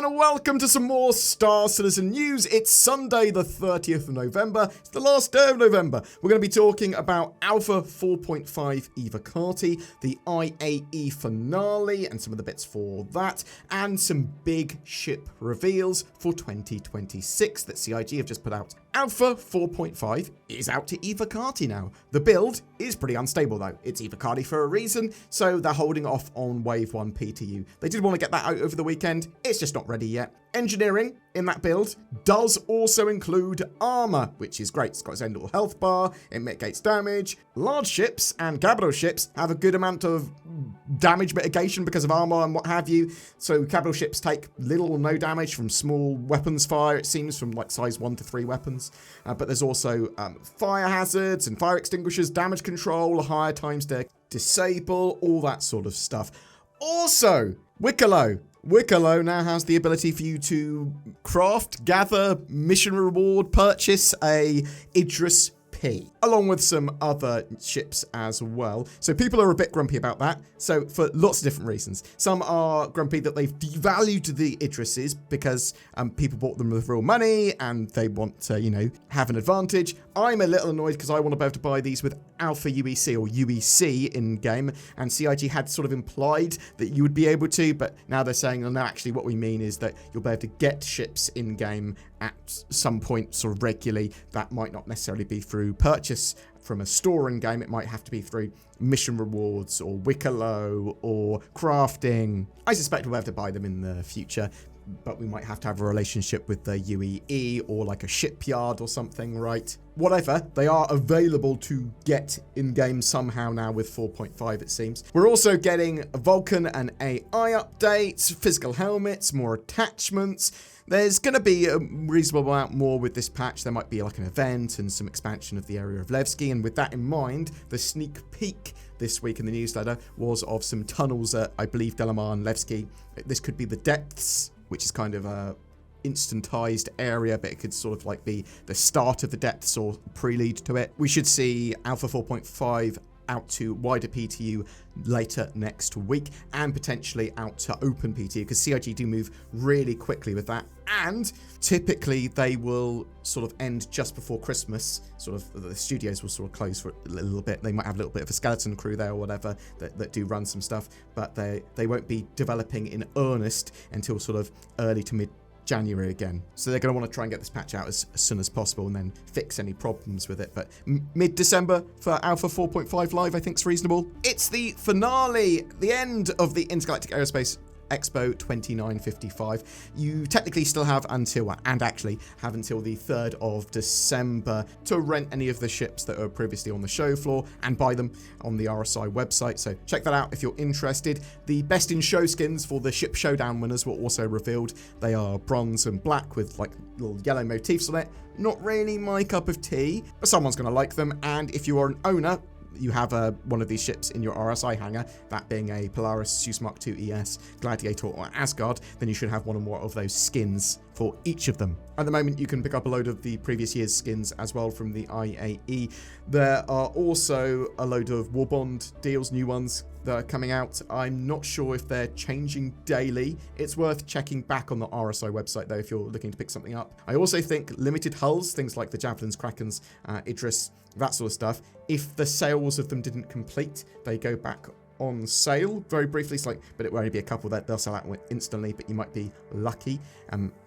and welcome to some more Star Citizen news. It's Sunday the 30th of November. It's the last day of November. We're going to be talking about Alpha 4.5 Evocati, the IAE Finale and some of the bits for that, and some big ship reveals for 2026 that CIG have just put out. Alpha 4.5 is out to Evocati now. The build is pretty unstable though. It's Evocati for a reason, so they're holding off on Wave 1 PTU. They did want to get that out over the weekend. It's just not ready yet. Engineering in that build does also include armor, which is great. It's got its own little health bar, it mitigates damage. Large ships and capital ships have a good amount of damage mitigation because of armor and what have you. So capital ships take little or no damage from small weapons fire, it seems, from like size 1 to 3 weapons. But there's also fire hazards and fire extinguishers, damage control, higher times to disable, all that sort of stuff. Also, Wicklow now has the ability for you to craft, gather, mission reward, purchase a Idris P, along with some other ships as well. So people are a bit grumpy about that. So for lots of different reasons. Some are grumpy that they've devalued the Idrises because people bought them with real money and they want to, have an advantage. I'm a little annoyed because I want to be able to buy these with Alpha UEC or UEC in game, and CIG had sort of implied that you would be able to, but now they're saying, no, actually what we mean is that you'll be able to get ships in game at some point sort of regularly. That might not necessarily be through purchase from a store in game. It might have to be through mission rewards or Wicklow or crafting. I suspect we'll be able to buy them in the future, but we might have to have a relationship with the UEE or like a shipyard or something, right? Whatever, they are available to get in-game somehow now with 4.5, it seems. We're also getting Vulcan and AI updates, physical helmets, more attachments. There's going to be a reasonable amount more with this patch. There might be like an event and some expansion of the area of Levski, and with that in mind, the sneak peek this week in the newsletter was of some tunnels at, I believe, Delamar and Levski. This could be the depths, which is kind of a instantized area, but it could sort of like be the start of the depths or prelude to it. We should see Alpha 4.5 out to wider PTU later next week, and potentially out to open PTU, because CIG do move really quickly with that, and typically they will sort of end just before Christmas. Sort of the studios will sort of close for a little bit. They might have a little bit of a skeleton crew there or whatever that do run some stuff, but they won't be developing in earnest until sort of early to mid January again. So they're going to want to try and get this patch out as soon as possible and then fix any problems with it. But mid-December for Alpha 4.5 Live, I think is reasonable. It's the finale, the end of the Intergalactic Aerospace Expo 2955. You technically still have until, and actually have until the 3rd of December to rent any of the ships that are previously on the show floor and buy them on the RSI website. So check that out if you're interested. The best in show skins for the ship showdown winners were also revealed. They are bronze and black with like little yellow motifs on it. Not really my cup of tea, but someone's going to like them. And if you are an owner, you have one of these ships in your RSI hangar, that being a Polaris, Zeus Mark II ES, Gladiator or Asgard, then you should have one or more of those skins for each of them. At the moment, you can pick up a load of the previous year's skins as well from the IAE. There are also a load of Warbond deals, new ones that are coming out. I'm not sure if they're changing daily. It's worth checking back on the RSI website though if you're looking to pick something up. I also think limited hulls, things like the Javelins, Krakens, Idris, that sort of stuff, if the sales of them didn't complete, they go back on sale very briefly. It's like, but it will only be a couple that they'll sell out instantly, but you might be lucky.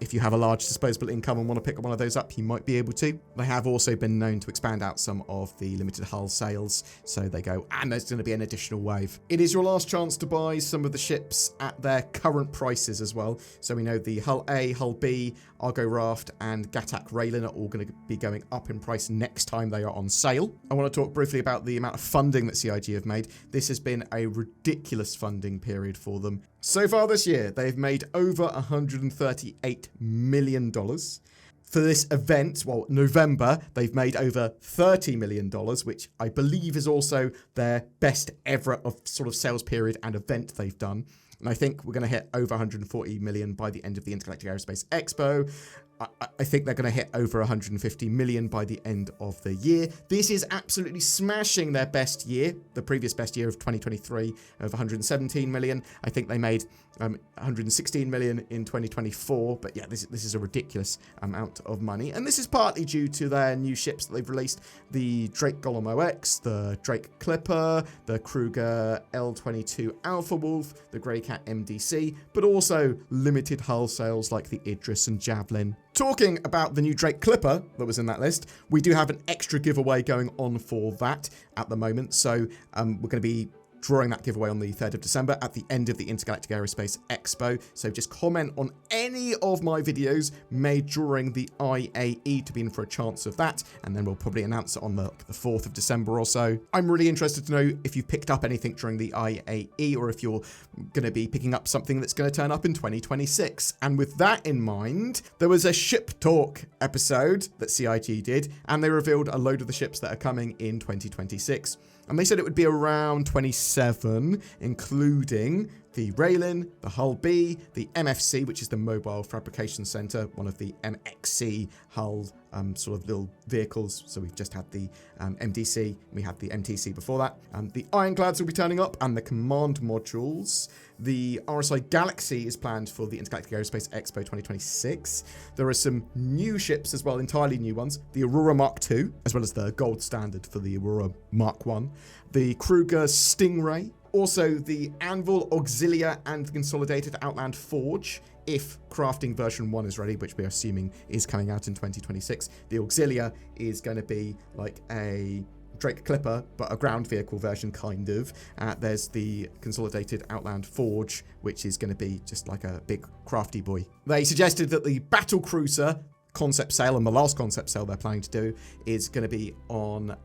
If you have a large disposable income and want to pick one of those up, you might be able to. They have also been known to expand out some of the limited hull sales, so they go, and there's going to be an additional wave. It is your last chance to buy some of the ships at their current prices as well. So we know the Hull A, Hull B, Argo Raft, and Gatak Raylin are all going to be going up in price next time they are on sale. I want to talk briefly about the amount of funding that CIG have made. This has been a ridiculous funding period for them. So far this year, they've made over $138 million. For this event, well, November, they've made over $30 million, which I believe is also their best ever of sort of sales period and event they've done. And I think we're going to hit over 140 million by the end of the Intergalactic Aerospace Expo. I think they're going to hit over 150 million by the end of the year. This is absolutely smashing their best year, the previous best year of 2023 of 117 million. I think they made 116 million in 2024, but yeah, this is a ridiculous amount of money, and this is partly due to their new ships that they've released: the Drake Golem OX, the Drake Clipper, the Kruger L22 Alpha Wolf, the Greycat MDC, but also limited hull sales like the Idris and Javelin. Talking about the new Drake Clipper that was in that list, we do have an extra giveaway going on for that at the moment, so we're going to be drawing that giveaway on the 3rd of December at the end of the Intergalactic Aerospace Expo. So just comment on any of my videos made during the IAE to be in for a chance of that, and then we'll probably announce it on the 4th of December or so. I'm really interested to know if you've picked up anything during the IAE, or if you're going to be picking up something that's going to turn up in 2026. And with that in mind, there was a ship talk episode that CIG did, and they revealed a load of the ships that are coming in 2026. And they said it would be around 27, including the Raylin, the Hull B, the MFC, which is the Mobile Fabrication Center, one of the MXC Hull sort of little vehicles. So we've just had the MDC, we had the MTC before that. The Ironclads will be turning up, and the command modules. The RSI Galaxy is planned for the Intergalactic Aerospace Expo 2026. There are some new ships as well, entirely new ones. The Aurora Mark II, as well as the gold standard for the Aurora Mark I. The Kruger Stingray. Also, the Anvil Auxilia and the Consolidated Outland Forge, if crafting version 1 is ready, which we're assuming is coming out in 2026. The Auxilia is going to be like a Drake Clipper, but a ground vehicle version, kind of. There's the Consolidated Outland Forge, which is going to be just like a big crafty boy. They suggested that the Battle Cruiser concept sale, and the last concept sale they're planning to do, is going to be on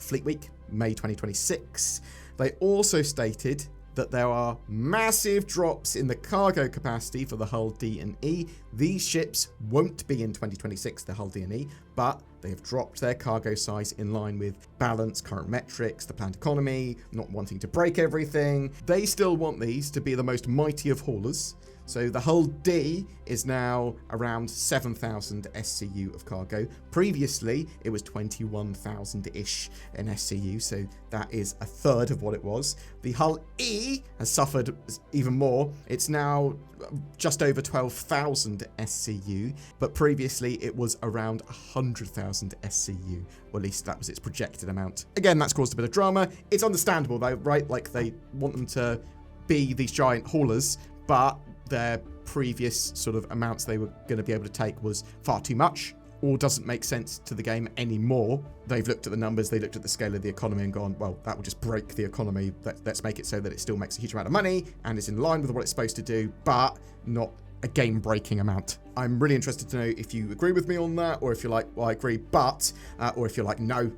Fleet Week, May 2026. They also stated that there are massive drops in the cargo capacity for the Hull D and E. These ships won't be in 2026, the Hull D and E, but they have dropped their cargo size in line with balance, current metrics, the planned economy, not wanting to break everything. They still want these to be the most mighty of haulers. So the Hull D is now around 7,000 SCU of cargo. Previously, it was 21,000-ish in SCU, so that is a third of what it was. The Hull E has suffered even more. It's now just over 12,000 SCU, but previously it was around 100,000 SCU, or at least that was its projected amount. Again, that's caused a bit of drama. It's understandable though, right? Like, they want them to be these giant haulers, but their previous sort of amounts they were going to be able to take was far too much, or doesn't make sense to the game anymore. They've looked at the numbers, they looked at the scale of the economy and gone, well, that will just break the economy. Let's make it so that it still makes a huge amount of money and is in line with what it's supposed to do, but not a game-breaking amount. I'm really interested to know if you agree with me on that, or if you're like, well, I agree, but, or if you're like, no,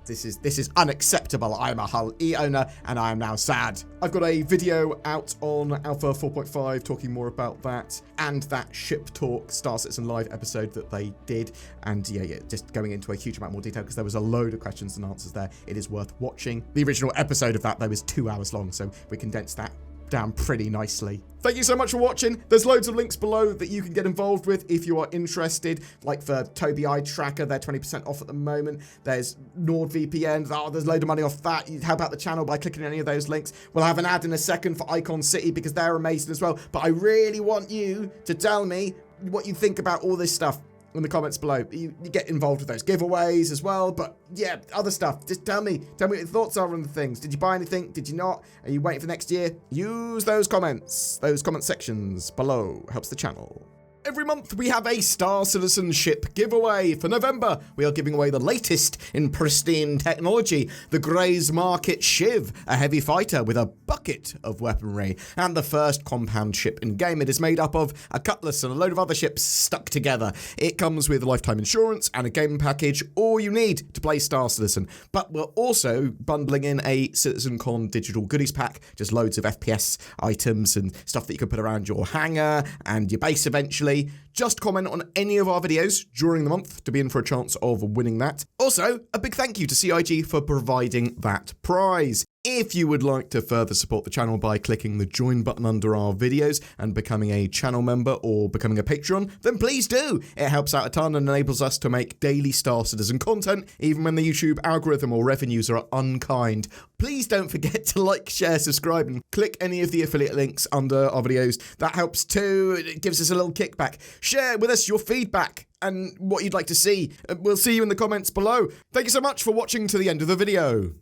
this is unacceptable. I'm a Hull E owner and I am now sad. I've got a video out on Alpha 4.5 talking more about that, and that Ship Talk Star Citizen Live episode that they did, and yeah, just going into a huge amount more detail because there was a load of questions and answers there. It is worth watching. The original episode of that though is 2 hours long, so we condensed that down pretty nicely. Thank you so much for watching. There's loads of links below that you can get involved with if you are interested. Like for Tobii Eye Tracker, they're 20% off at the moment. There's NordVPN. Oh, there's a load of money off that. You help out the channel by clicking any of those links. We'll have an ad in a second for Icon City because they're amazing as well. But I really want you to tell me what you think about all this stuff in the comments below. You get involved with those giveaways as well, but yeah, other stuff. Just tell me what your thoughts are on the things. Did you buy anything? Did you not? Are you waiting for next year? Use those comment sections below. Helps the channel. Every month we have a Star Citizen ship giveaway. For November, we are giving away the latest in pristine technology, the Grey's Market Shiv, a heavy fighter with a bucket of weaponry, and the first compound ship in game. It is made up of a Cutlass and a load of other ships stuck together. It comes with lifetime insurance and a game package, all you need to play Star Citizen. But we're also bundling in a CitizenCon digital goodies pack, just loads of FPS items and stuff that you can put around your hangar and your base eventually. just comment on any of our videos during the month to be in for a chance of winning that. Also, a big thank you to CIG for providing that prize. If you would like to further support the channel by clicking the join button under our videos and becoming a channel member or becoming a patron, then please do. It helps out a ton and enables us to make daily Star Citizen content, even when the YouTube algorithm or revenues are unkind. Please don't forget to like, share, subscribe, and click any of the affiliate links under our videos. That helps too. It gives us a little kickback. Share with us your feedback and what you'd like to see. We'll see you in the comments below. Thank you so much for watching to the end of the video.